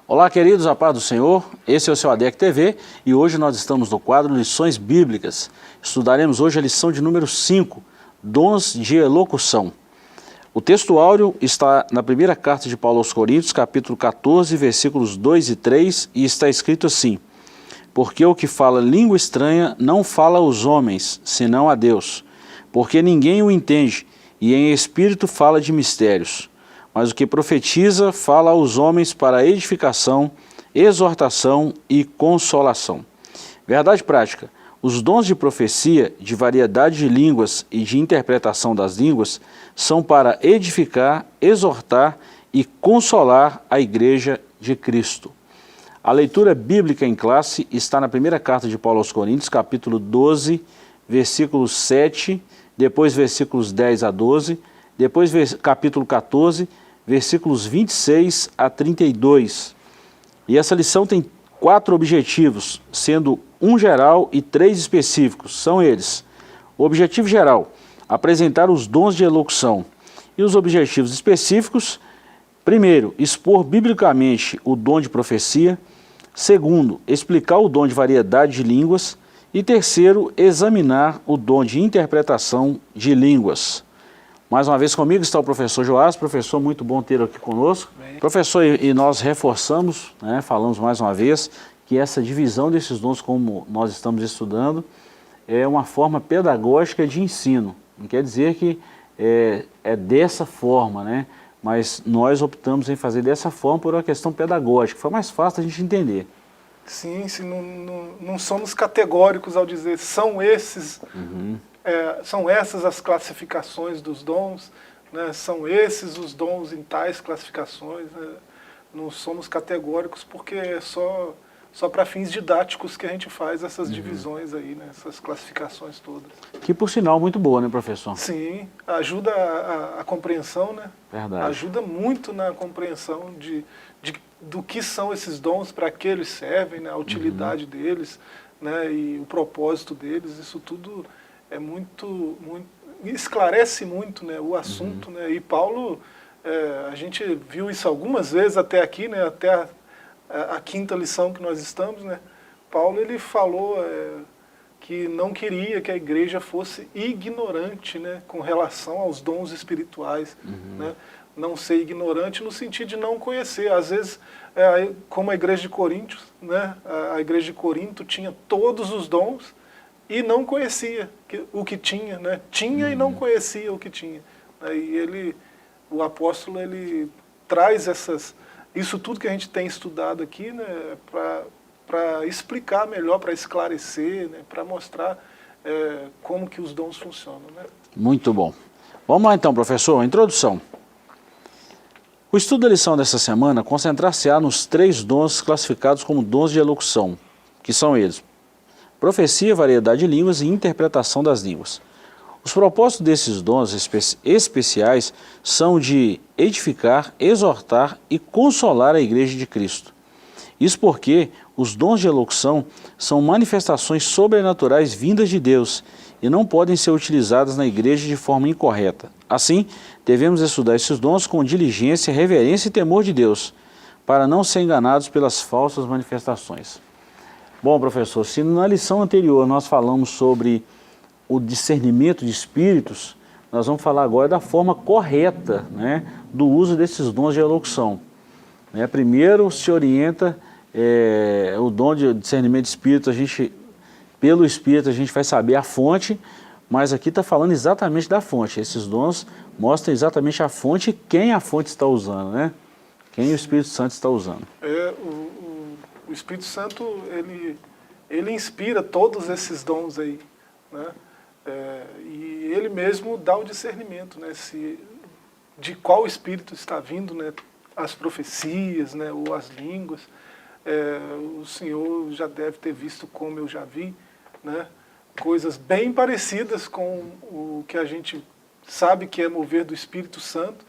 Olá, queridos, a paz do Senhor, esse é o seu ADEC TV e hoje nós estamos no quadro Lições Bíblicas. Estudaremos hoje a lição de número 5, Dons de Elocução. O texto áureo está na primeira carta de Paulo aos Coríntios, capítulo 14, versículos 2 e 3, e está escrito assim: Porque o que fala língua estranha não fala aos homens, senão a Deus, porque ninguém o entende, e em espírito fala de mistérios. Mas o que profetiza fala aos homens para edificação, exortação e consolação. Verdade prática: os dons de profecia, de variedade de línguas e de interpretação das línguas são para edificar, exortar e consolar a Igreja de Cristo. A leitura bíblica em classe está na primeira carta de Paulo aos Coríntios, capítulo 12, versículos 7, depois versículos 10 a 12, depois capítulo 14, versículos 26 a 32. E essa lição tem 4 objetivos, sendo um geral e 3 específicos. São eles: o objetivo geral, apresentar os dons de elocução. E os objetivos específicos: primeiro, expor biblicamente o dom de profecia. Segundo, explicar o dom de variedade de línguas. E terceiro, examinar o dom de interpretação de línguas. Mais uma vez comigo está o professor Joás. Professor, muito bom ter aqui conosco. Bem. Professor, e nós reforçamos, falamos mais uma vez, que essa divisão desses dons, como nós estamos estudando, é uma forma pedagógica de ensino. Não quer dizer que é dessa forma, mas nós optamos em fazer dessa forma por uma questão pedagógica. Foi mais fácil a gente entender. Sim, não somos categóricos ao dizer são esses, são essas as classificações dos dons, são esses os dons em tais classificações. Não somos categóricos porque é só para fins didáticos que a gente faz essas divisões aí, essas classificações todas. Que por sinal muito boa, né, professor? Sim, ajuda a compreensão, Verdade. Ajuda muito na compreensão do que são esses dons, para que eles servem, a utilidade deles, e o propósito deles. Isso tudo é esclarece muito, o assunto, E Paulo, a gente viu isso algumas vezes até aqui, até a quinta lição que nós estamos, Paulo, ele falou que não queria que a igreja fosse ignorante, com relação aos dons espirituais, Não ser ignorante no sentido de não conhecer. Às vezes, como a igreja de Coríntios, a igreja de Corinto tinha todos os dons e não conhecia o que tinha, Tinha e não conhecia o que tinha. E o apóstolo, ele traz isso tudo que a gente tem estudado aqui, para explicar melhor, para esclarecer, para mostrar como que os dons funcionam. Muito bom. Vamos lá então, professor, a introdução. O estudo da lição dessa semana concentrar-se-á nos 3 dons classificados como dons de elocução, que são eles: profecia, variedade de línguas e interpretação das línguas. Os propósitos desses dons especiais são de edificar, exortar e consolar a Igreja de Cristo. Isso porque os dons de elocução são manifestações sobrenaturais vindas de Deus e não podem ser utilizadas na igreja de forma incorreta. Assim, devemos estudar esses dons com diligência, reverência e temor de Deus, para não ser enganados pelas falsas manifestações. Bom, professor, se na lição anterior nós falamos sobre o discernimento de espíritos, nós vamos falar agora da forma correta, do uso desses dons de elocução. Primeiro se orienta o dom de discernimento de espírito, pelo espírito a gente vai saber a fonte, mas aqui está falando exatamente da fonte. Esses dons mostram exatamente a fonte e quem a fonte está usando, Quem o Espírito Santo está usando. O Espírito Santo, ele inspira todos esses dons aí, e ele mesmo dá o discernimento, de qual Espírito está vindo, as profecias, ou as línguas. O senhor já deve ter visto, como eu já vi, coisas bem parecidas com o que a gente sabe que é mover do Espírito Santo.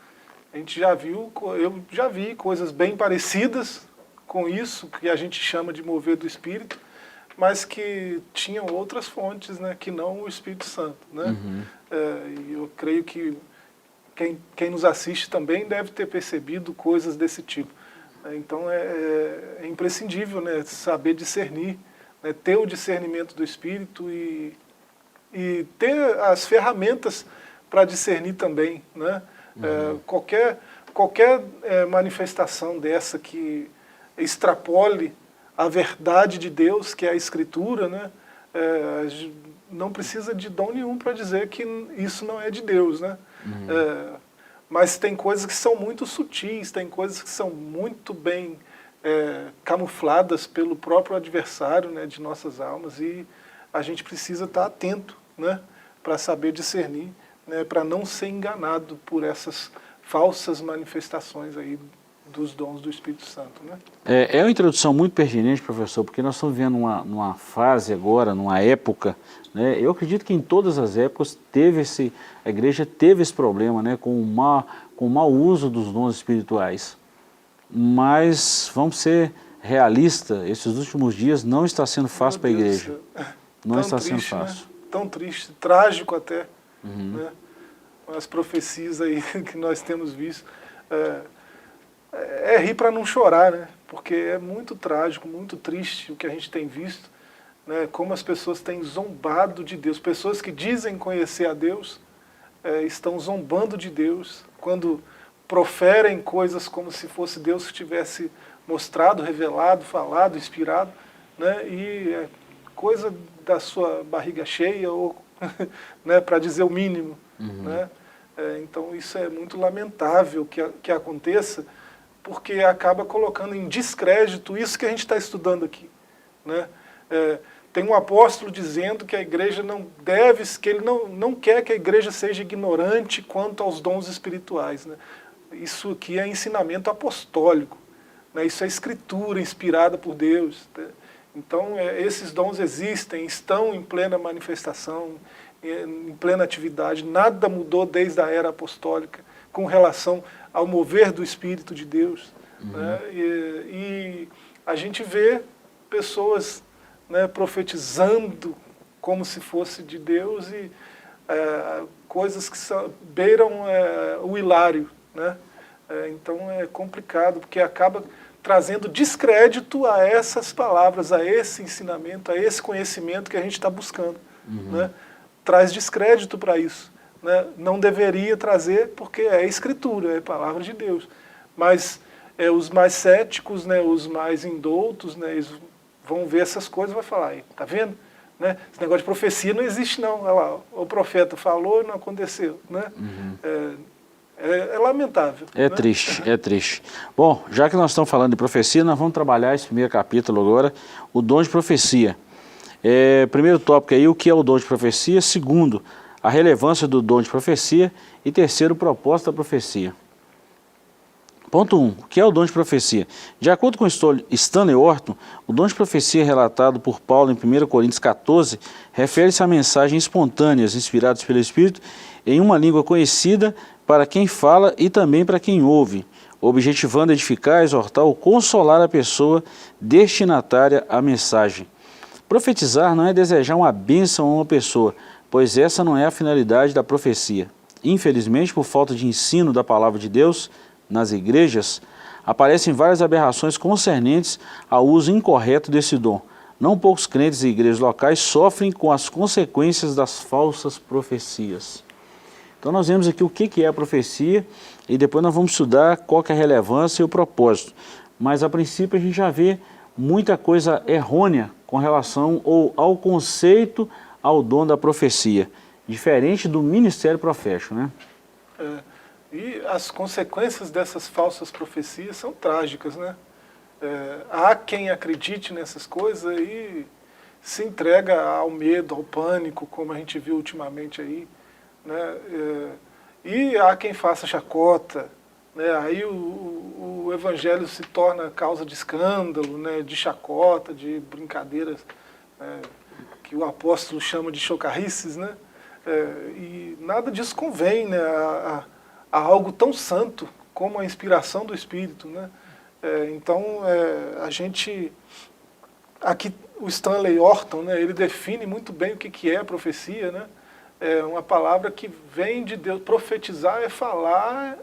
A gente eu já vi coisas bem parecidas com isso, que a gente chama de mover do Espírito, mas que tinham outras fontes, que não o Espírito Santo. E eu creio que quem nos assiste também deve ter percebido coisas desse tipo. Então é imprescindível, né, saber discernir, né, ter o discernimento do Espírito e ter as ferramentas para discernir também, né? Qualquer manifestação dessa que extrapole a verdade de Deus, que é a Escritura, né? Não precisa de dom nenhum para dizer que isso não é de Deus, né? Mas tem coisas que são muito sutis, tem coisas que são muito bem camufladas pelo próprio adversário, né, de nossas almas, e a gente precisa estar atento, né, para saber discernir, né, para não ser enganado por essas falsas manifestações aí dos dons do Espírito Santo, né? É uma introdução muito pertinente, professor, porque nós estamos vivendo numa fase agora, numa época, né? Eu acredito que em todas as épocas a igreja teve esse problema, né, com o mau uso dos dons espirituais. Mas vamos ser realistas, esses últimos dias não está sendo fácil para a igreja. Não está sendo fácil. Né? Tão triste, trágico até, né? As profecias aí que nós temos visto. É rir para não chorar, né? Porque é muito trágico, muito triste o que a gente tem visto, né? Como as pessoas têm zombado de Deus. Pessoas que dizem conhecer a Deus estão zombando de Deus quando proferem coisas como se fosse Deus que tivesse mostrado, revelado, falado, inspirado, né? E é coisa da sua barriga cheia, ou né, para dizer o mínimo. Né? Então isso é muito lamentável que aconteça, porque acaba colocando em descrédito isso que a gente está estudando aqui. Né? Tem um apóstolo dizendo que a igreja não deve, que ele não quer que a igreja seja ignorante quanto aos dons espirituais. Né? Isso aqui é ensinamento apostólico, né? Isso é escritura inspirada por Deus. Né? Então esses dons existem, estão em plena manifestação, em plena atividade, nada mudou desde a era apostólica com relação ao mover do Espírito de Deus. Né? E a gente vê pessoas, né, profetizando como se fosse de Deus e coisas que beiram o hilário. Né? Então é complicado, porque acaba trazendo descrédito a essas palavras, a esse ensinamento, a esse conhecimento que a gente está buscando. Né? Traz descrédito para isso. Né? Não deveria trazer, porque é Escritura, é palavra de Deus. Mas os mais céticos, né, os mais indoutos, né, eles vão ver essas coisas e vão falar, tá vendo? Né? Esse negócio de profecia não existe não. Olha lá, o profeta falou e não aconteceu. Né? É lamentável. É, né? Triste, é triste. Bom, já que nós estamos falando de profecia, nós vamos trabalhar esse primeiro capítulo agora, o dom de profecia. Primeiro tópico aí, o que é o dom de profecia. Segundo, a relevância do dom de profecia. E terceiro, o propósito da profecia. Ponto 1. O que é o dom de profecia? De acordo com Stanley Orton, o dom de profecia relatado por Paulo em 1 Coríntios 14 refere-se a mensagens espontâneas, inspiradas pelo Espírito, em uma língua conhecida para quem fala e também para quem ouve, objetivando edificar, exortar ou consolar a pessoa destinatária à mensagem. Profetizar não é desejar uma bênção a uma pessoa, pois essa não é a finalidade da profecia. Infelizmente, por falta de ensino da palavra de Deus nas igrejas, aparecem várias aberrações concernentes ao uso incorreto desse dom. Não poucos crentes e igrejas locais sofrem com as consequências das falsas profecias. Então nós vemos aqui o que é a profecia e depois nós vamos estudar qual que é a relevância e o propósito. Mas a princípio a gente já vê muita coisa errônea com relação ao conceito, ao dom da profecia, diferente do ministério profético, né? E as consequências dessas falsas profecias são trágicas, né? Há quem acredite nessas coisas e se entrega ao medo, ao pânico, como a gente viu ultimamente aí, né? E há quem faça chacota, né? Aí o evangelho se torna causa de escândalo, né? De chacota, de brincadeiras, né? Que o apóstolo chama de chocarrices, né? E nada disso convém, né? A algo tão santo como a inspiração do Espírito, né? Então a gente aqui o Stanley Orton, né? Ele define muito bem o que é a profecia, né? É uma palavra que vem de Deus. Profetizar é falar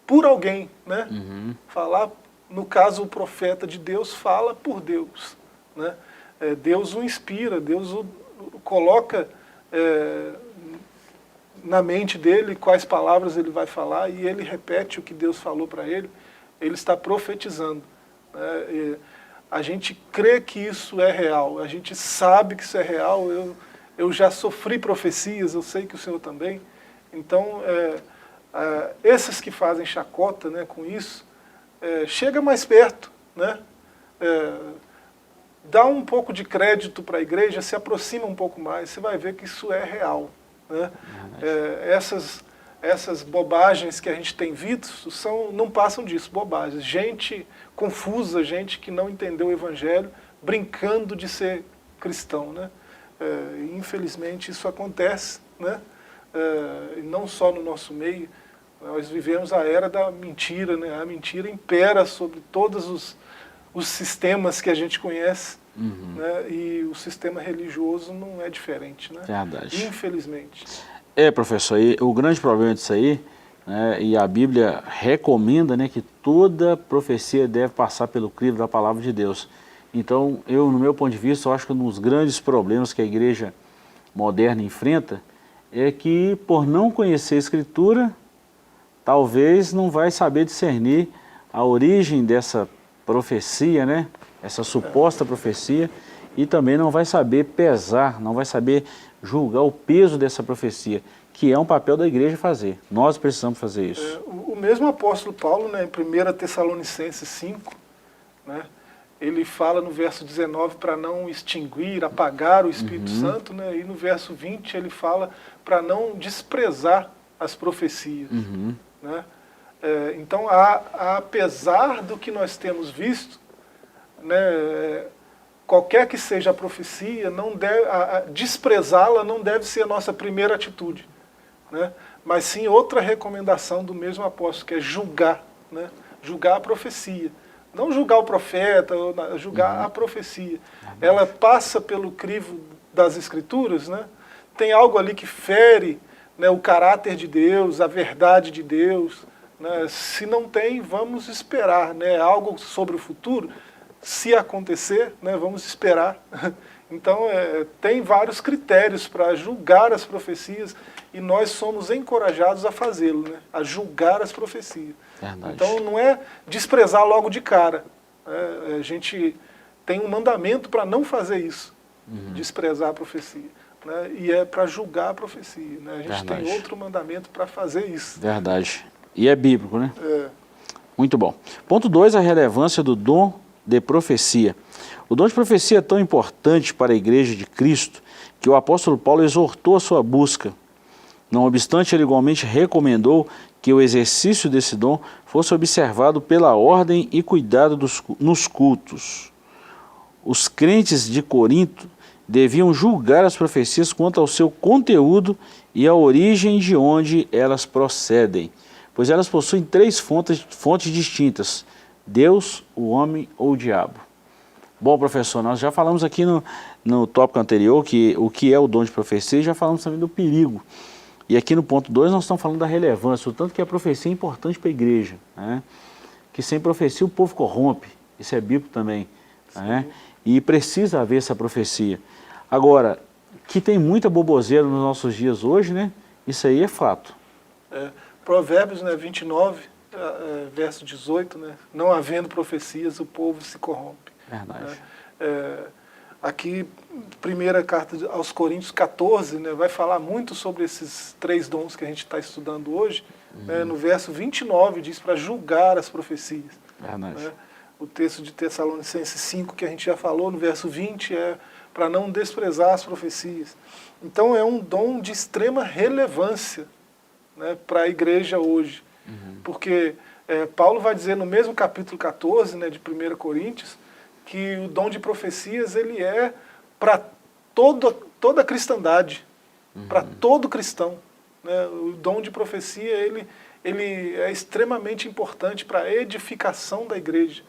por alguém, né? Uhum. Falar, no caso, o profeta de Deus fala por Deus, né? Deus o inspira, Deus o coloca na mente dele quais palavras ele vai falar e ele repete o que Deus falou para ele está profetizando. A gente crê que isso é real, a gente sabe que isso é real, eu já sofri profecias, eu sei que o Senhor também. Então, esses que fazem chacota, né, com isso, chega mais perto, né? Dá um pouco de crédito para a igreja, se aproxima um pouco mais, você vai ver que isso é real, né? Essas bobagens que a gente tem visto não passam disso, bobagens. Gente confusa, gente que não entendeu o Evangelho, brincando de ser cristão, né? Infelizmente isso acontece, né? E não só no nosso meio. Nós vivemos a era da mentira, né? A mentira impera sobre todos os sistemas que a gente conhece, né? E o sistema religioso não é diferente, né? Verdade. Infelizmente. Professor, e o grande problema disso aí, né, e a Bíblia recomenda, né, que toda profecia deve passar pelo crivo da palavra de Deus. Então, no meu ponto de vista, eu acho que um dos grandes problemas que a igreja moderna enfrenta é que, por não conhecer a Escritura, talvez não vai saber discernir a origem dessa profecia, né, essa suposta profecia, e também não vai saber pesar, não vai saber julgar o peso dessa profecia, que é um papel da igreja fazer. Nós precisamos fazer isso. O mesmo apóstolo Paulo, né, em 1 Tessalonicenses 5, né, ele fala no verso 19 para não extinguir, apagar o Espírito Santo, né, e no verso 20 ele fala para não desprezar as profecias. Né? Então, apesar do que nós temos visto, né, qualquer que seja a profecia, desprezá-la não deve ser a nossa primeira atitude, né? Mas sim outra recomendação do mesmo apóstolo, que é julgar, né? Julgar a profecia. Não julgar o profeta, julgar a profecia. Ela passa pelo crivo das Escrituras, né? Tem algo ali que fere, né, o caráter de Deus, a verdade de Deus, né? Se não tem, vamos esperar, né? Algo sobre o futuro. Se acontecer, né, vamos esperar. Então, tem vários critérios para julgar as profecias e nós somos encorajados a fazê-lo, né, a julgar as profecias. Verdade. Então, não é desprezar logo de cara. A gente tem um mandamento para não fazer isso, desprezar a profecia. Né, e é para julgar a profecia. Né, a gente Verdade. tem outro mandamento para fazer isso. Verdade. E é bíblico, né? Muito bom. Ponto 2, a relevância do dom de profecia. O dom de profecia é tão importante para a igreja de Cristo que o apóstolo Paulo exortou a sua busca. Não obstante, ele igualmente recomendou que o exercício desse dom fosse observado pela ordem e cuidado nos cultos. Os crentes de Corinto deviam julgar as profecias quanto ao seu conteúdo e a origem de onde elas procedem, pois elas possuem 3 fontes distintas: Deus, o homem ou o diabo. Bom, professor, nós já falamos aqui no tópico anterior o que é o dom de profecia e já falamos também do perigo. E aqui no ponto 2 nós estamos falando da relevância, o tanto que a profecia é importante para a igreja, né? Que sem profecia o povo corrompe, isso é bíblico também, né? E precisa haver essa profecia. Agora, que tem muita boboseira nos nossos dias hoje, né? Isso aí é fato. Provérbios, né, 29, verso 18, né? Não havendo profecias, o povo se corrompe. Verdade. Aqui, primeira carta aos Coríntios 14, né, vai falar muito sobre esses 3 dons que a gente está estudando hoje. No verso 29 diz para julgar as profecias. Verdade. Né? O texto de Tessalonicenses 5, que a gente já falou, no verso 20, é para não desprezar as profecias. Então é um dom de extrema relevância, né, para a igreja hoje. Porque Paulo vai dizer no mesmo capítulo 14, né, de 1 Coríntios, que o dom de profecias ele é para toda a cristandade, para todo cristão. Né? O dom de profecia ele é extremamente importante para a edificação da igreja.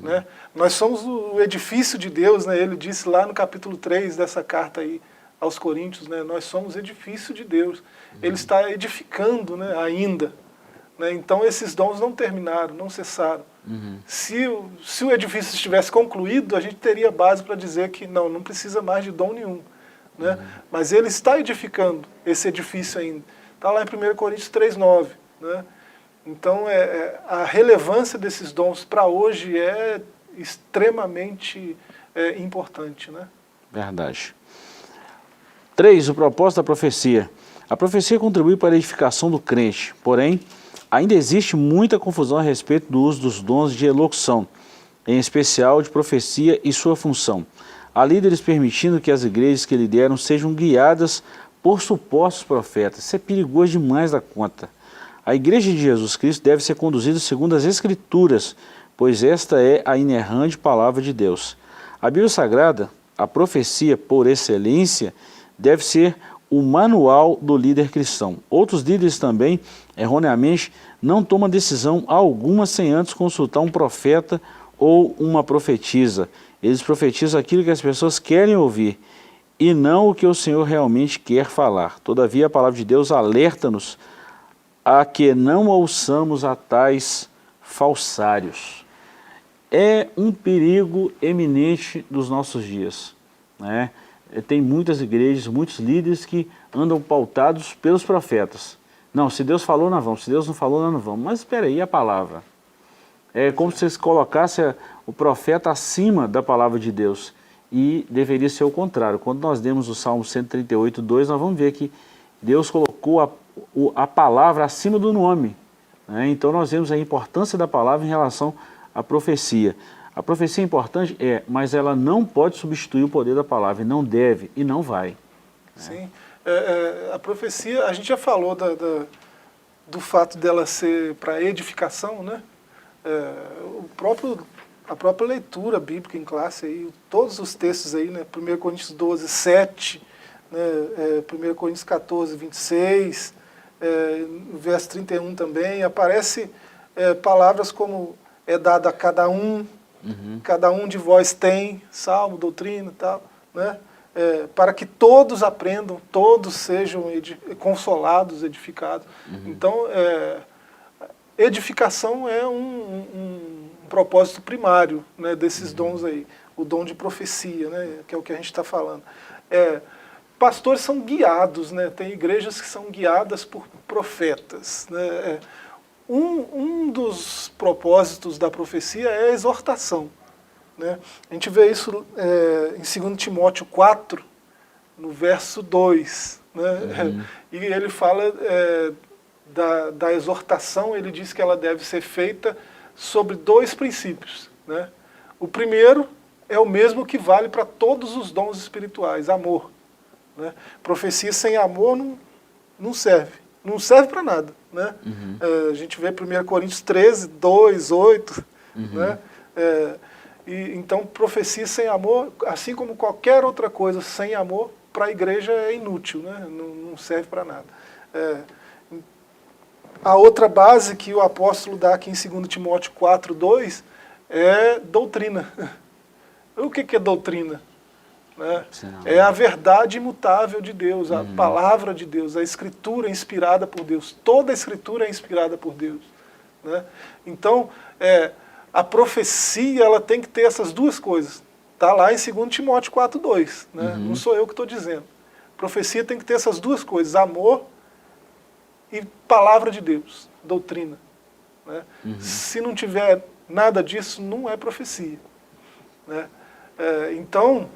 Né? Nós somos o edifício de Deus, né? Ele disse lá no capítulo 3 dessa carta aí aos Coríntios, né? Nós somos edifício de Deus. Ele está edificando, né, ainda. né? Então esses dons não terminaram, não cessaram. Se o edifício estivesse concluído, a gente teria base para dizer que não precisa mais de dom nenhum, né? Mas ele está edificando esse edifício ainda. Está lá em 1 Coríntios 3,9, né? Então a relevância desses dons para hoje é extremamente importante, né? Verdade. 3. O propósito da profecia. A profecia contribui para a edificação do crente, porém, ainda existe muita confusão a respeito do uso dos dons de elocução, em especial de profecia e sua função. Há líderes permitindo que as igrejas que lideram sejam guiadas por supostos profetas. Isso é perigoso demais da conta. A igreja de Jesus Cristo deve ser conduzida segundo as Escrituras, pois esta é a inerrante palavra de Deus. A Bíblia Sagrada, a profecia por excelência, deve ser o manual do líder cristão. Outros líderes também, erroneamente, não tomam decisão alguma sem antes consultar um profeta ou uma profetisa. Eles profetizam aquilo que as pessoas querem ouvir e não o que o Senhor realmente quer falar. Todavia, a palavra de Deus alerta-nos a que não ouçamos a tais falsários. É um perigo eminente dos nossos dias, né? Tem muitas igrejas, muitos líderes que andam pautados pelos profetas. Não, se Deus falou, nós vamos. Se Deus não falou, nós não vamos. Mas espera aí, a palavra. É como se você colocasse o profeta acima da palavra de Deus. E deveria ser o contrário. Quando nós demos o Salmo 138, 2, nós vamos ver que Deus colocou a palavra acima do nome, né? Então nós vemos a importância da palavra em relação à profecia. A profecia é importante, mas ela não pode substituir o poder da palavra, e não deve, e não vai. Sim, a profecia, a gente já falou do fato dela ser para edificação, né? A própria leitura bíblica em classe, aí, todos os textos aí, né? 1 Coríntios 12, 7, né? 1 Coríntios 14, 26, no verso 31 também, aparece palavras como é dado a cada um, cada um de vós tem, salmo, doutrina e tal, né? Para que todos aprendam, todos sejam consolados, edificados. Então, edificação é um propósito primário, né, desses dons aí, o dom de profecia, né, que é o que a gente está falando. Pastores são guiados, né, tem igrejas que são guiadas por profetas, né. Um dos propósitos da profecia é a exortação, né? A gente vê isso em 2 Timóteo 4, no verso 2. Né? E ele fala da exortação, ele diz que ela deve ser feita sobre 2 princípios. Né? O primeiro é o mesmo que vale para todos os dons espirituais, amor. Né? Profecia sem amor não serve. Não serve para nada. Né? A gente vê 1 Coríntios 13, 2, 8. Né? Então, profecia sem amor, assim como qualquer outra coisa sem amor, para a igreja é inútil, né? Não serve para nada. A outra base que o apóstolo dá aqui em 2 Timóteo 4, 2, é doutrina. O que é doutrina? Né? É a verdade imutável de Deus, a palavra de Deus, a escritura inspirada por Deus. Toda a escritura é inspirada por Deus. Né? Então, a profecia ela tem que ter essas 2 coisas. Está lá em 2 Timóteo 4, 2. Né? Não sou eu que estou dizendo. Profecia tem que ter essas 2 coisas, amor e palavra de Deus, doutrina. Né? Se não tiver nada disso, não é profecia. Né? Então,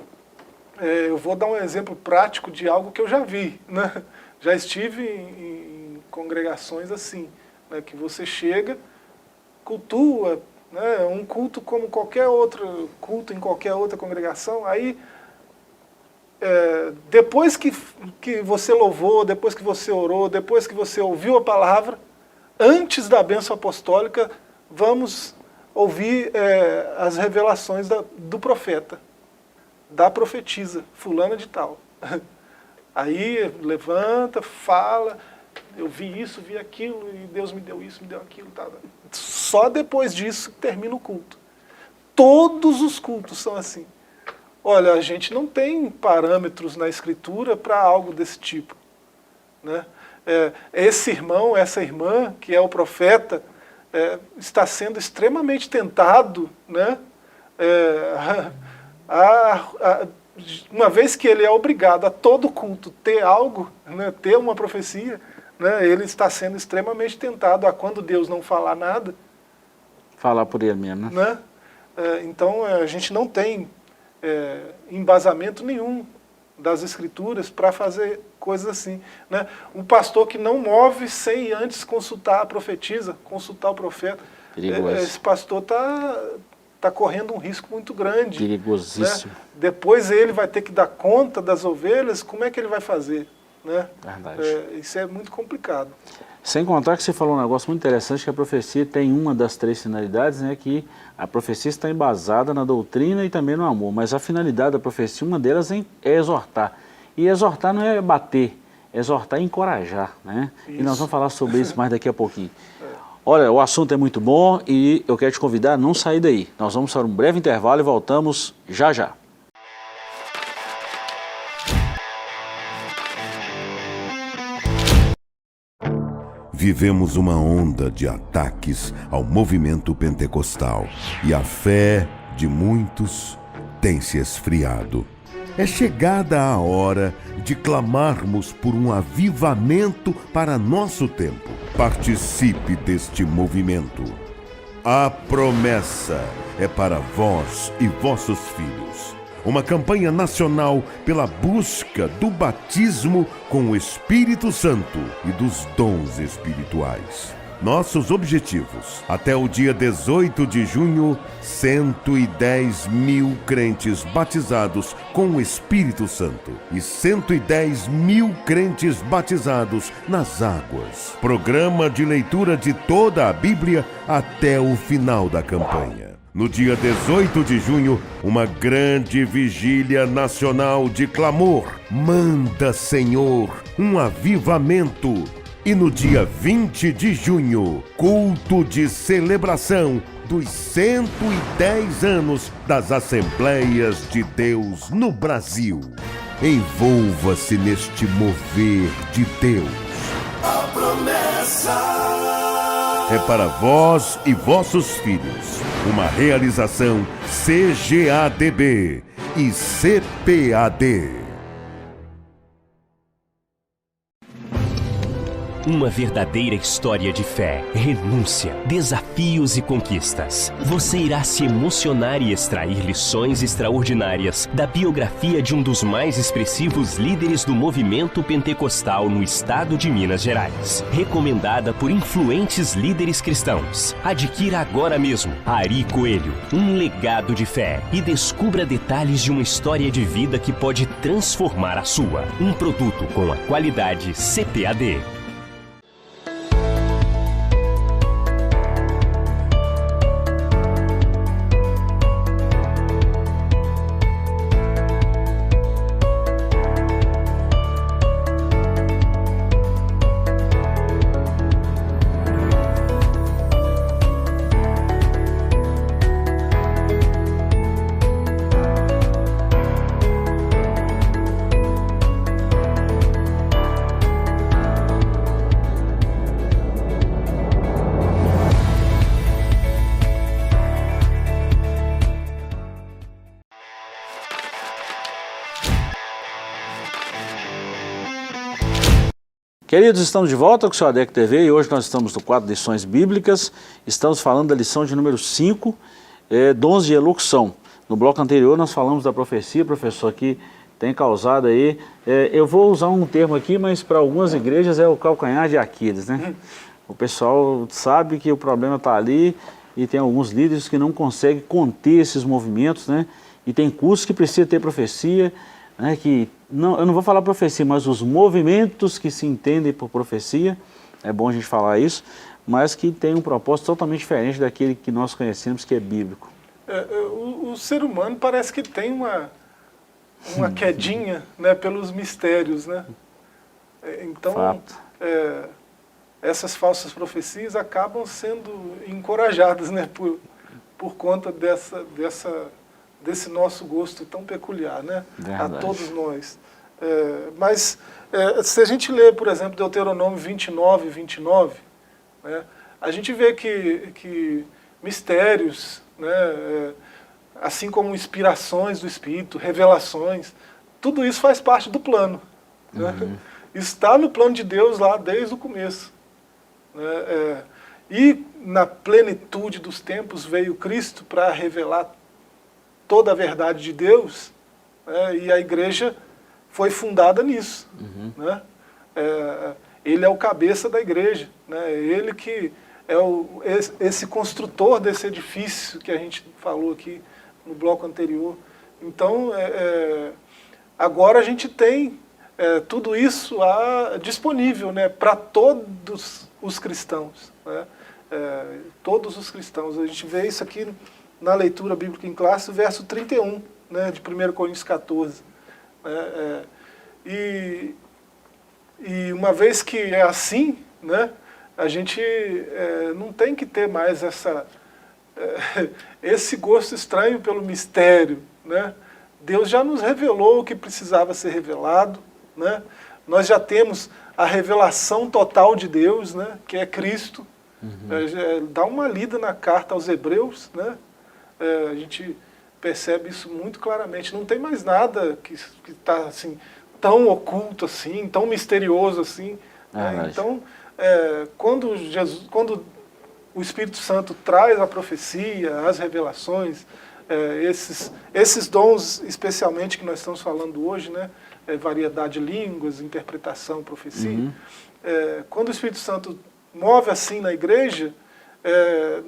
eu vou dar um exemplo prático de algo que eu já vi. Né? Já estive em congregações assim, né? Que você chega, cultua, né? Um culto como qualquer outro culto em qualquer outra congregação, aí depois que você louvou, depois que você orou, depois que você ouviu a palavra, antes da bênção apostólica, vamos ouvir as revelações do profeta, da profetisa, fulana de tal. Aí levanta, fala, eu vi isso, vi aquilo, e Deus me deu isso, me deu aquilo. Tal. Só depois disso termina o culto. Todos os cultos são assim. Olha, a gente não tem parâmetros na Escritura para algo desse tipo. Né? esse irmão, essa irmã, que é o profeta, está sendo extremamente tentado, né? Uma vez que ele é obrigado a todo culto ter algo, né, ter uma profecia, né, ele está sendo extremamente tentado a, quando Deus não falar nada, Falar por ele mesmo, né? Então a gente não tem embasamento nenhum das Escrituras para fazer coisas assim, né? Um pastor que não move sem antes consultar a profetisa, consultar o profeta, esse pastor está correndo um risco muito grande. Perigosíssimo. Né? Depois ele vai ter que dar conta das ovelhas, como é que ele vai fazer? Né? Verdade. Isso é muito complicado. Sem contar que você falou um negócio muito interessante, que a profecia tem uma das 3 finalidades, né, que a profecia está embasada na doutrina e também no amor, mas a finalidade da profecia, uma delas é exortar. E exortar não é bater, exortar é encorajar, né? E nós vamos falar sobre isso mais daqui a pouquinho. Olha, o assunto é muito bom e eu quero te convidar a não sair daí. Nós vamos para um breve intervalo e voltamos já já. Vivemos uma onda de ataques ao movimento pentecostal e a fé de muitos tem se esfriado. É chegada a hora de clamarmos por um avivamento para nosso tempo. Participe deste movimento. A promessa é para vós e vossos filhos. Uma campanha nacional pela busca do batismo com o Espírito Santo e dos dons espirituais. Nossos objetivos: até o dia 18 de junho, 110 mil crentes batizados com o Espírito Santo e 110 mil crentes batizados nas águas. Programa de leitura de toda a Bíblia até o final da campanha. No dia 18 de junho, uma grande vigília nacional de clamor. Manda, Senhor, um avivamento. E no dia 20 de junho, culto de celebração dos 110 anos das Assembleias de Deus no Brasil. Envolva-se neste mover de Deus. A promessa é para vós e vossos filhos. Uma realização CGADB e CPAD. Uma verdadeira história de fé, renúncia, desafios e conquistas. Você irá se emocionar e extrair lições extraordinárias da biografia de um dos mais expressivos líderes do movimento pentecostal no estado de Minas Gerais. Recomendada por influentes líderes cristãos. Adquira agora mesmo Ari Coelho, um legado de fé, e descubra detalhes de uma história de vida que pode transformar a sua. Um produto com a qualidade CPAD. Queridos, estamos de volta com o seu ADEC TV e hoje nós estamos no quadro de lições bíblicas. Estamos falando da lição de número 5, dons de elocução. No bloco anterior nós falamos da profecia, professor, que tem causado aí, eu vou usar um termo aqui, mas para algumas igrejas é o calcanhar de Aquiles, né? O pessoal sabe que o problema está ali e tem alguns líderes que não conseguem conter esses movimentos, né? E tem cursos que precisa ter profecia, né? Que não, eu não vou falar profecia, mas os movimentos que se entendem por profecia, é bom a gente falar isso, mas que tem um propósito totalmente diferente daquele que nós conhecemos, que é bíblico. O ser humano parece que tem uma quedinha, né, pelos mistérios, né? Então, essas falsas profecias acabam sendo encorajadas, né, por conta desse nosso gosto tão peculiar, né? Verdade. A todos nós. Mas se a gente lê, por exemplo, Deuteronômio 29, né, a gente vê que mistérios, né, assim como inspirações do Espírito, revelações, tudo isso faz parte do plano. Né? Está no plano de Deus lá desde o começo. Né? E na plenitude dos tempos veio Cristo para revelar toda a verdade de Deus, né? E a igreja foi fundada nisso. Né? Ele é o cabeça da igreja, né? Ele que é esse construtor desse edifício que a gente falou aqui no bloco anterior. Então, agora a gente tem tudo isso disponível, né, para todos os cristãos. Né? Todos os cristãos. A gente vê isso aqui na leitura bíblica em classe, verso 31, né, de 1 Coríntios 14. E uma vez que é assim, né, a gente não tem que ter mais esse gosto estranho pelo mistério. Né? Deus já nos revelou o que precisava ser revelado. Né? Nós já temos a revelação total de Deus, né, que é Cristo. Dá uma lida na carta aos Hebreus, né? A gente percebe isso muito claramente. Não tem mais nada que está assim, tão oculto assim, tão misterioso assim. Né? Então, quando o Espírito Santo traz a profecia, as revelações, esses dons especialmente que nós estamos falando hoje, né? Variedade de línguas, interpretação, profecia. Quando o Espírito Santo move assim na igreja,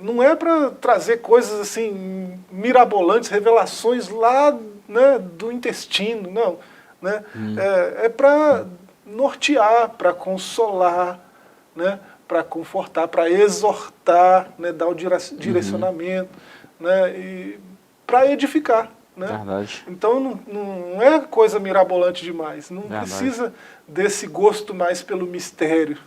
não é para trazer coisas assim mirabolantes, revelações lá, né, do intestino, não. Né? É para nortear, para consolar, né, para confortar, para exortar, né, dar o direcionamento, né, e para edificar. Né? Então não é coisa mirabolante demais, não precisa desse gosto mais pelo mistério,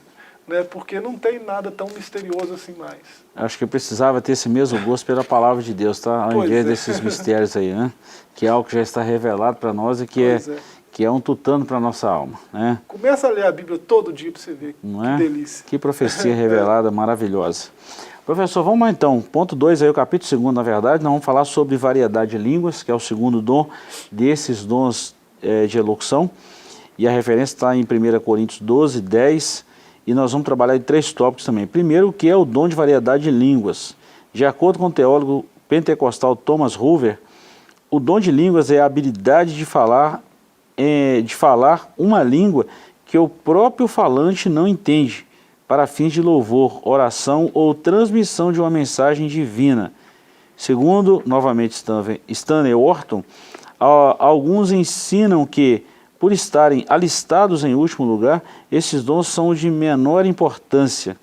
né? Porque não tem nada tão misterioso assim mais. Acho que precisava ter esse mesmo gosto pela palavra de Deus, tá? Ao invés desses mistérios aí, né? Que é algo que já está revelado para nós e que é um tutano para a nossa alma. Né? Começa a ler a Bíblia todo dia para você ver, que delícia. Que profecia revelada maravilhosa. Professor, vamos lá então, ponto 2 aí, o capítulo 2, na verdade, nós vamos falar sobre variedade de línguas, que é o segundo dom desses dons de elocução, e a referência está em 1 Coríntios 12, 10, e nós vamos trabalhar em 3 tópicos também. Primeiro, o que é o dom de variedade de línguas? De acordo com o teólogo pentecostal Thomas Hoover, o dom de línguas é a habilidade de falar uma língua que o próprio falante não entende, para fins de louvor, oração ou transmissão de uma mensagem divina. Segundo, novamente, Stanley Orton, alguns ensinam que, por estarem alistados em último lugar, esses dons são de menor importância.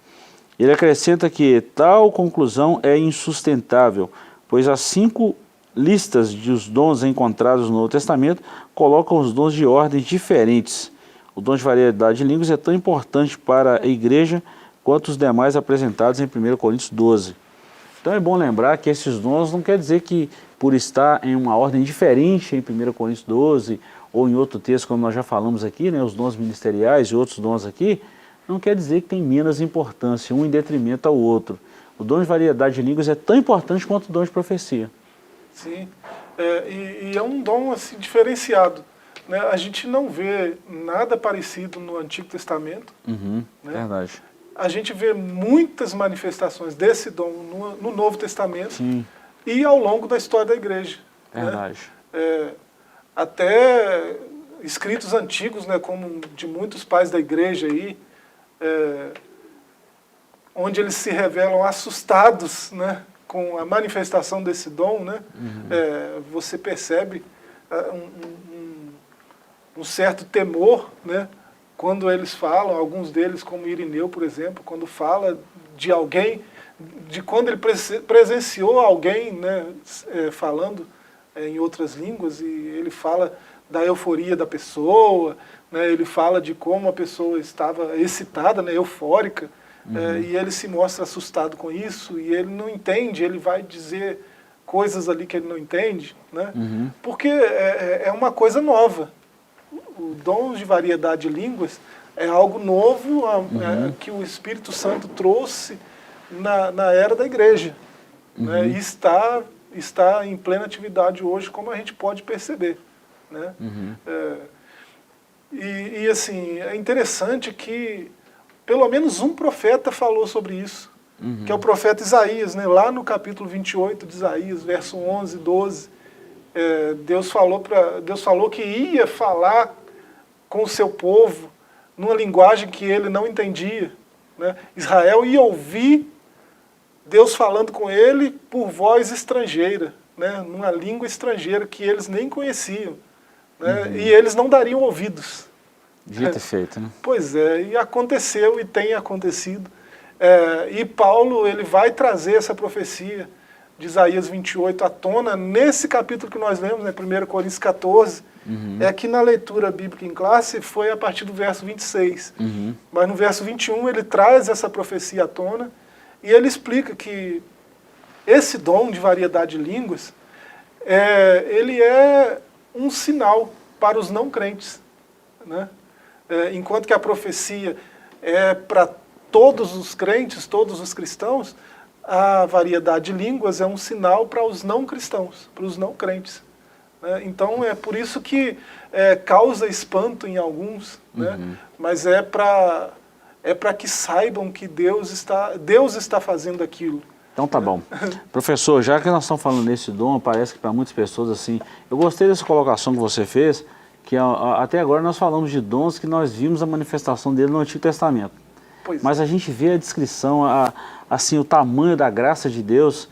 Ele acrescenta que tal conclusão é insustentável, pois as 5 listas dos dons encontrados no Novo Testamento colocam os dons de ordens diferentes. O dom de variedade de línguas é tão importante para a igreja quanto os demais apresentados em 1 Coríntios 12. Então é bom lembrar que esses dons não quer dizer que por estar em uma ordem diferente em 1 Coríntios 12 ou em outro texto, como nós já falamos aqui, né, os dons ministeriais e outros dons aqui, não quer dizer que tem menos importância, um em detrimento ao outro. O dom de variedade de línguas é tão importante quanto o dom de profecia. Sim, e é um dom assim, diferenciado. Né? A gente não vê nada parecido no Antigo Testamento. Né? Verdade. A gente vê muitas manifestações desse dom no Novo Testamento. Sim. E ao longo da história da igreja. Verdade. Né? Até escritos antigos, né, como de muitos pais da igreja aí, onde eles se revelam assustados, né, com a manifestação desse dom, né? Você percebe um certo temor, né, quando eles falam, alguns deles, como Irineu, por exemplo, quando fala de alguém, de quando ele presenciou alguém, né, falando em outras línguas, e ele fala da euforia da pessoa, né, ele fala de como a pessoa estava excitada, né, eufórica, e ele se mostra assustado com isso, e ele não entende, ele vai dizer coisas ali que ele não entende, né, porque é uma coisa nova. o dom de variedade de línguas é algo novo que o Espírito Santo trouxe na era da igreja. Né? E está em plena atividade hoje, como a gente pode perceber. Né? E assim, é interessante que pelo menos um profeta falou sobre isso, que é o profeta Isaías, né? Lá no capítulo 28 de Isaías, verso 11, 12, Deus falou que ia falar com o seu povo numa linguagem que ele não entendia. Né? Israel ia ouvir Deus falando com ele por voz estrangeira, né? Numa língua estrangeira que eles nem conheciam. Né? E eles não dariam ouvidos. Devia ter feito, né? Pois é, e aconteceu e tem acontecido. E Paulo ele vai trazer essa profecia de Isaías 28 à tona nesse capítulo que nós lemos, né, 1 Coríntios 14, que na leitura bíblica em classe foi a partir do verso 26. Mas no verso 21 ele traz essa profecia à tona e ele explica que esse dom de variedade de línguas, ele é um sinal para os não crentes. Né? Enquanto que a profecia é para todos os crentes, todos os cristãos, a variedade de línguas é um sinal para os não cristãos, para os não crentes. Né? Então é por isso que causa espanto em alguns, né? Mas é para que saibam que Deus está fazendo aquilo. Então tá bom. Professor, já que nós estamos falando desse dom, parece que para muitas pessoas assim, eu gostei dessa colocação que você fez, que até agora nós falamos de dons que nós vimos a manifestação dele no Antigo Testamento. Mas a gente vê a descrição, assim, o tamanho da graça de Deus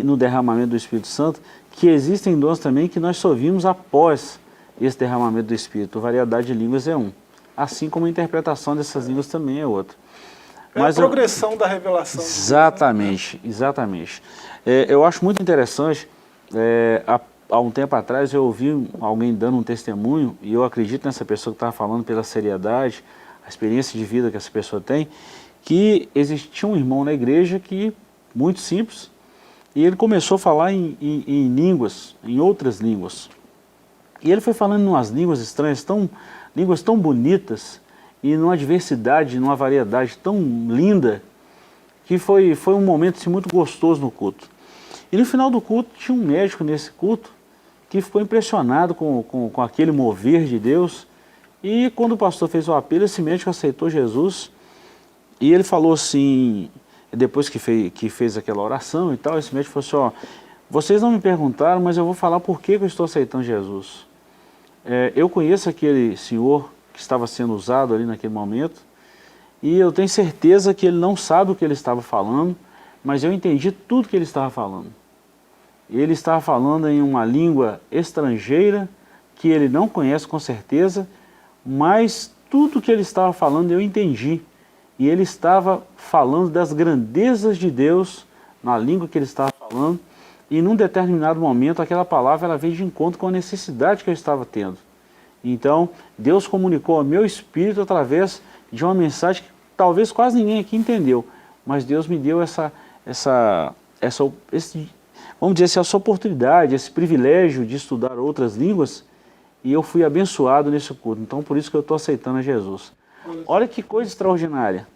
no derramamento do Espírito Santo, que existem dons também que nós só vimos após esse derramamento do Espírito. A variedade de línguas é um, assim como a interpretação dessas línguas também é outra. Mas a progressão da revelação. Exatamente, exatamente. Eu acho muito interessante, há um tempo atrás eu ouvi alguém dando um testemunho, e eu acredito nessa pessoa que estava falando pela seriedade, a experiência de vida que essa pessoa tem, que existia um irmão na igreja que, muito simples, e ele começou a falar em línguas, em outras línguas. E ele foi falando em umas línguas estranhas, línguas tão bonitas, e numa diversidade, numa variedade tão linda, que foi um momento assim, muito gostoso no culto. E no final do culto, tinha um médico nesse culto, que ficou impressionado com aquele mover de Deus. E quando o pastor fez o apelo, esse médico aceitou Jesus. E ele falou assim, depois que fez aquela oração e tal, esse médico falou assim, vocês não me perguntaram, mas eu vou falar por que eu estou aceitando Jesus. Eu conheço aquele senhor que estava sendo usado ali naquele momento, e eu tenho certeza que ele não sabe o que ele estava falando, mas eu entendi tudo que ele estava falando. Ele estava falando em uma língua estrangeira, que ele não conhece com certeza, mas tudo que ele estava falando eu entendi. E ele estava falando das grandezas de Deus na língua que ele estava falando, e num determinado momento aquela palavra ela veio de encontro com a necessidade que eu estava tendo. Então Deus comunicou ao meu espírito através de uma mensagem que talvez quase ninguém aqui entendeu, mas Deus me deu vamos dizer assim, essa oportunidade, esse privilégio de estudar outras línguas, e eu fui abençoado nesse culto. Então, por isso que eu estou aceitando a Jesus. Olha que coisa extraordinária.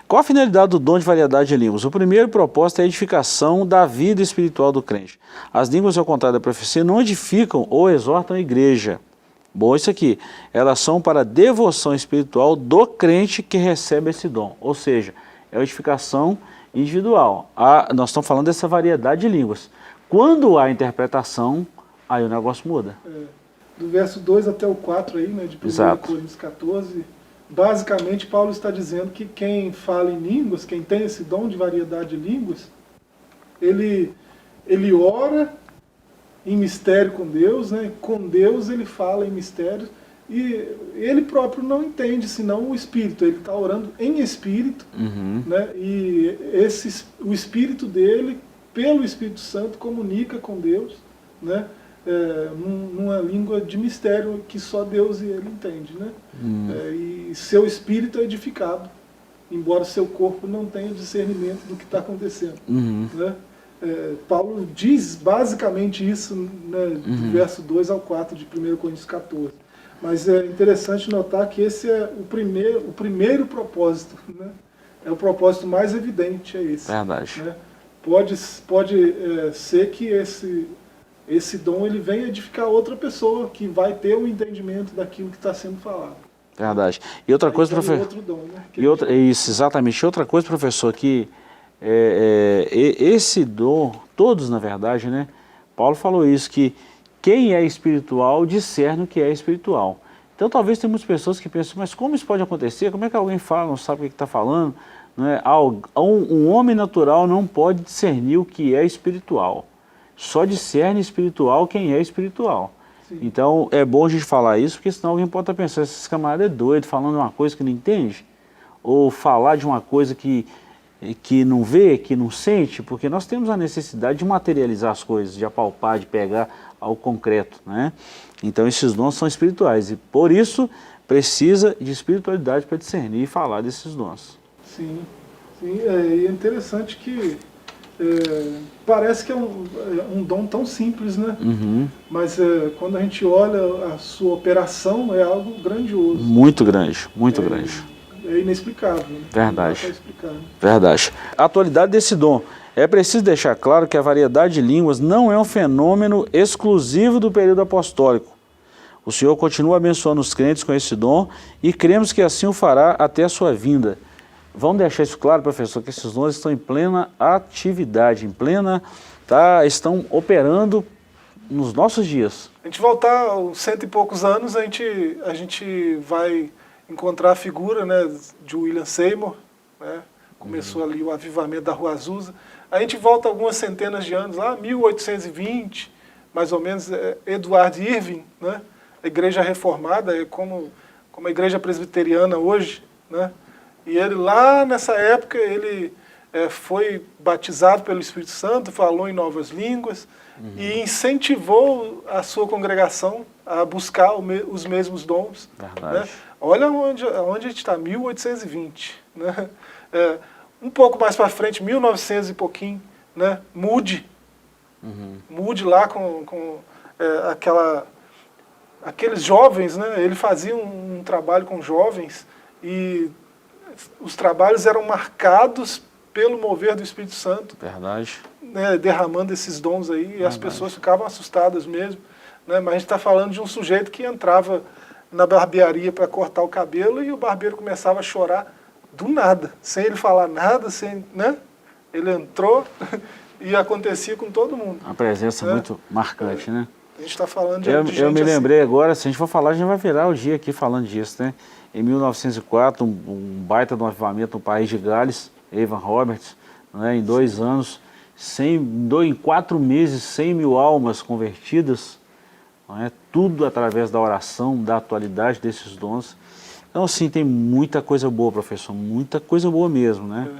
Qual a finalidade do dom de variedade de línguas? O primeiro propósito é a edificação da vida espiritual do crente. As línguas, ao contrário da profecia, não edificam ou exortam a igreja. Bom, isso aqui, elas são para a devoção espiritual do crente que recebe esse dom. Ou seja, é a edificação individual. Nós estamos falando dessa variedade de línguas. Quando há interpretação, aí o negócio muda. Do verso 2 até o 4 aí, né, de 1 Coríntios 14, basicamente Paulo está dizendo que quem fala em línguas, quem tem esse dom de variedade de línguas, ele ora em mistério com Deus, né? Com Deus ele fala em mistério, e ele próprio não entende, senão o Espírito. Ele está orando em Espírito, né? E o Espírito dele, pelo Espírito Santo, comunica com Deus, né? Numa língua de mistério que só Deus e ele entende, né? E seu espírito é edificado, embora seu corpo não tenha discernimento do que está acontecendo, né? Paulo diz basicamente isso, né, do verso 2 ao 4 de 1 Coríntios 14. Mas é interessante notar que esse é o primeiro propósito, né? É o propósito mais evidente, é esse. Verdade. Né? Pode ser que esse dom ele venha edificar outra pessoa que vai ter um entendimento daquilo que está sendo falado. Verdade. E outra coisa, professor. Outro dom, né? Isso, exatamente. E outra coisa, professor, que esse dom, todos na verdade, né? Paulo falou isso, que quem é espiritual discerne o que é espiritual. Então talvez tem muitas pessoas que pensam, mas como isso pode acontecer? Como é que alguém fala, não sabe o que está falando? Não é? Um homem natural não pode discernir o que é espiritual. Só discerne espiritual quem é espiritual. Sim. Então é bom a gente falar isso, porque senão alguém pode estar pensando, esse camarada é doido, falando uma coisa que não entende, ou falar de uma coisa que não vê, que não sente, porque nós temos a necessidade de materializar as coisas, de apalpar, de pegar ao concreto, né? Então esses dons são espirituais e por isso precisa de espiritualidade para discernir e falar desses dons. Sim, é interessante que parece que é um dom tão simples, né? Uhum. Mas quando a gente olha a sua operação é algo grandioso. Muito grande, muito grande. É inexplicável. Né? Verdade. Verdade. A atualidade desse dom. É preciso deixar claro que a variedade de línguas não é um fenômeno exclusivo do período apostólico. O Senhor continua abençoando os crentes com esse dom e cremos que assim o fará até a sua vinda. Vamos deixar isso claro, professor, que esses dons estão em plena atividade, estão operando nos nossos dias. A gente voltar aos 100 e poucos anos, a gente vai encontrar a figura, né, de William Seymour, né? Começou ali o avivamento da Rua Azusa. A gente volta algumas centenas de anos, lá 1820, mais ou menos, Edward Irving, né? A igreja reformada, é como a igreja presbiteriana hoje, né? E ele lá nessa época, ele foi batizado pelo Espírito Santo, falou em novas línguas e incentivou a sua congregação a buscar os mesmos dons. Né? Olha onde a gente está, 1820. Né? Um pouco mais para frente, 1900 e pouquinho, né? Moody lá com aqueles jovens, né? Ele fazia um trabalho com jovens e os trabalhos eram marcados pelo mover do Espírito Santo. Verdade. Né? Derramando esses dons aí e as pessoas ficavam assustadas mesmo. Né? Mas a gente está falando de um sujeito que entrava na barbearia para cortar o cabelo e o barbeiro começava a chorar do nada, sem ele falar nada, né? Ele entrou e acontecia com todo mundo. A presença muito marcante, né? A gente está falando de gente Eu me lembrei assim. agora, se a gente for falar, a gente vai virar o dia aqui falando disso, né? Em 1904, um baita de um avivamento no país de Gales, Evan Roberts, né? Em 2 anos, em 4 meses, 100 mil almas convertidas, né? Tudo através da oração, da atualidade desses dons. Então, assim, tem muita coisa boa, professor, muita coisa boa mesmo, né?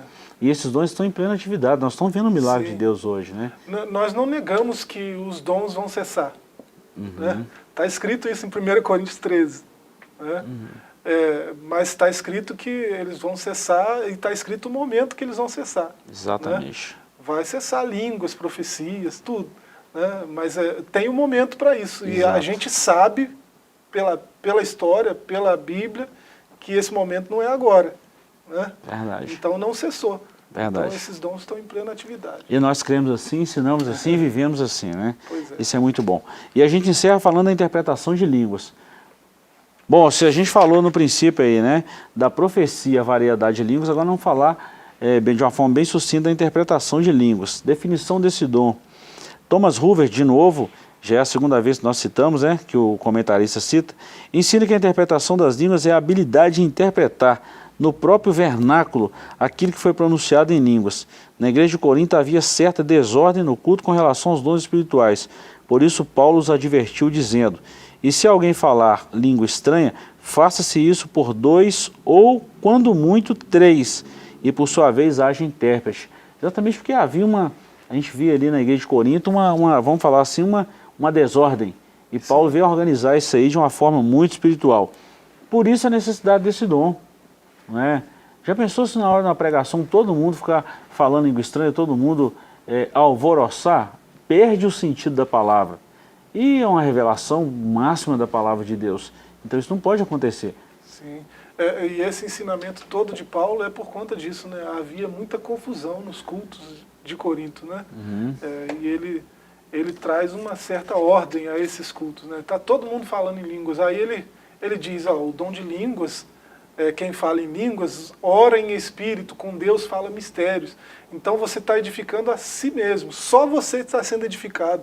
E esses dons estão em plena atividade, nós estamos vendo o milagre de Deus hoje, né? Nós não negamos que os dons vão cessar. Né? Está escrito isso em 1 Coríntios 13. Né? Mas está escrito que eles vão cessar e está escrito o momento que eles vão cessar. Exatamente. Né? Vai cessar línguas, profecias, tudo. Né? Mas tem um momento para isso. Exato. E a gente sabe, pela história, pela Bíblia, que esse momento não é agora. Né? Verdade. Então não cessou. Verdade. Então esses dons estão em plena atividade. E nós cremos assim, ensinamos assim, vivemos assim, né? Pois é. Isso é muito bom. E a gente encerra falando da interpretação de línguas. Bom, se a gente falou no princípio aí, né, da profecia, a variedade de línguas, agora vamos falar de uma forma bem sucinta da interpretação de línguas. Definição desse dom. Thomas Hoover, de novo, já é a segunda vez que nós citamos, né, que o comentarista cita, ensina que a interpretação das línguas é a habilidade de interpretar no próprio vernáculo aquilo que foi pronunciado em línguas. Na igreja de Corinto havia certa desordem no culto com relação aos dons espirituais. Por isso Paulo os advertiu dizendo: e se alguém falar língua estranha, faça-se isso por 2 ou, quando muito, 3, e por sua vez haja intérprete. Exatamente porque havia a gente via ali na igreja de Corinto vamos falar assim, uma desordem. E Paulo veio organizar isso aí de uma forma muito espiritual. Por isso a necessidade desse dom. Não é? Já pensou se na hora da pregação todo mundo ficar falando língua estranha, todo mundo alvoroçar? Perde o sentido da palavra. E é uma revelação máxima da palavra de Deus. Então isso não pode acontecer. Sim. E esse ensinamento todo de Paulo é por conta disso, né? Havia muita confusão nos cultos de Corinto, né? E ele traz uma certa ordem a esses cultos, né? Tá todo mundo falando em línguas. Aí ele diz, ó, o dom de línguas, quem fala em línguas, ora em espírito, com Deus fala mistérios. Então você está edificando a si mesmo, só você está sendo edificado,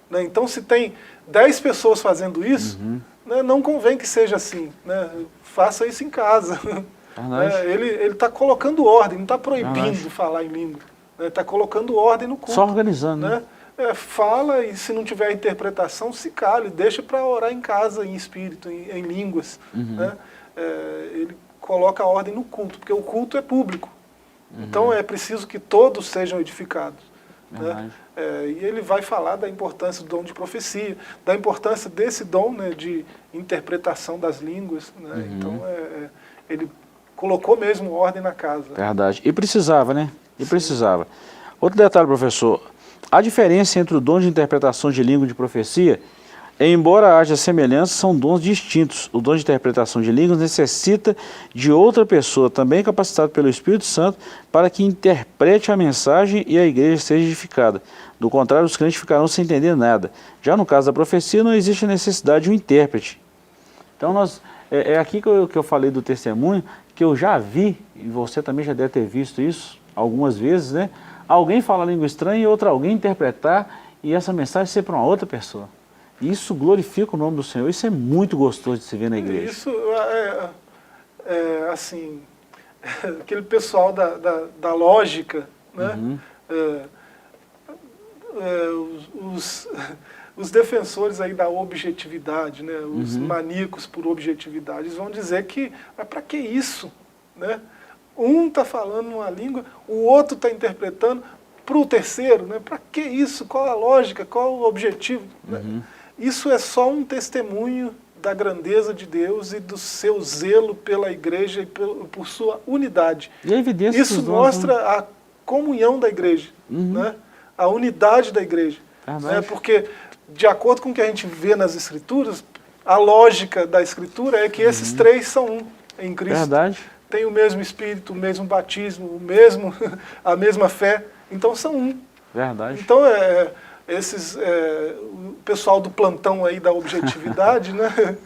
né? Então se tem 10 pessoas fazendo isso, né, não convém que seja assim, né? Faça isso em casa. Ele está colocando ordem, não está proibindo falar em língua. Está colocando ordem no culto. Só organizando, né? Fala, e se não tiver interpretação, se cale, deixa para orar em casa, em espírito, em línguas. Né? Ele coloca a ordem no culto, porque o culto é público. Então é preciso que todos sejam edificados. Né? E ele vai falar da importância do dom de profecia, da importância desse dom, né, de interpretação das línguas. Né? Então ele colocou mesmo ordem na casa. Verdade. E precisava, né? E precisava. Outro detalhe, professor. A diferença entre o dom de interpretação de língua e de profecia, embora haja semelhança, são dons distintos. O dom de interpretação de línguas necessita de outra pessoa, também capacitada pelo Espírito Santo, para que interprete a mensagem e a igreja seja edificada. Do contrário, os crentes ficarão sem entender nada. Já no caso da profecia, não existe a necessidade de um intérprete. Então, é aqui que eu falei do testemunho, que eu já vi, e você também já deve ter visto isso algumas vezes, né? Alguém fala língua estranha e outra alguém interpretar, e essa mensagem ser para uma outra pessoa. Isso glorifica o nome do Senhor, isso é muito gostoso de se ver na igreja. Isso assim, aquele pessoal da lógica, né? Os defensores aí da objetividade, né? Os maníacos por objetividade, eles vão dizer que, mas para que isso? Né? Um está falando uma língua, o outro está interpretando para o terceiro, né? Para que isso? Qual a lógica? Qual o objetivo? Né? Isso é só um testemunho da grandeza de Deus e do seu zelo pela igreja e por sua unidade. E a evidência isso mostra a comunhão da igreja, né? A unidade da igreja. Né? Porque, de acordo com o que a gente vê nas Escrituras, a lógica da Escritura é que esses três são um em Cristo. Verdade. Tem o mesmo Espírito, o mesmo batismo, a mesma fé. Então são um. Verdade. Então o pessoal do plantão aí da objetividade, né?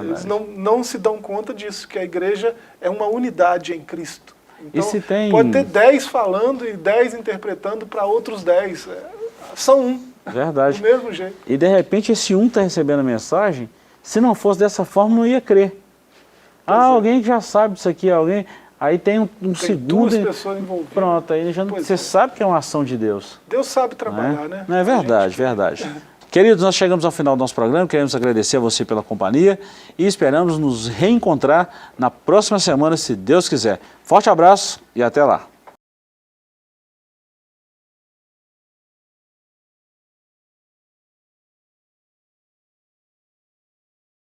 Eles não se dão conta disso, que a igreja é uma unidade em Cristo. Então pode ter 10 falando e 10 interpretando para outros 10. São um. Verdade. Do mesmo jeito. E de repente esse um está recebendo a mensagem, se não fosse dessa forma não ia crer. Alguém que já sabe disso aqui, alguém... Aí tem um segundo... Duas pessoas envolvidas. Pronto, aí você sabe que é uma ação de Deus. Deus sabe trabalhar, né? Não é verdade, verdade. Queridos, nós chegamos ao final do nosso programa, queremos agradecer a você pela companhia e esperamos nos reencontrar na próxima semana, se Deus quiser. Forte abraço e até lá.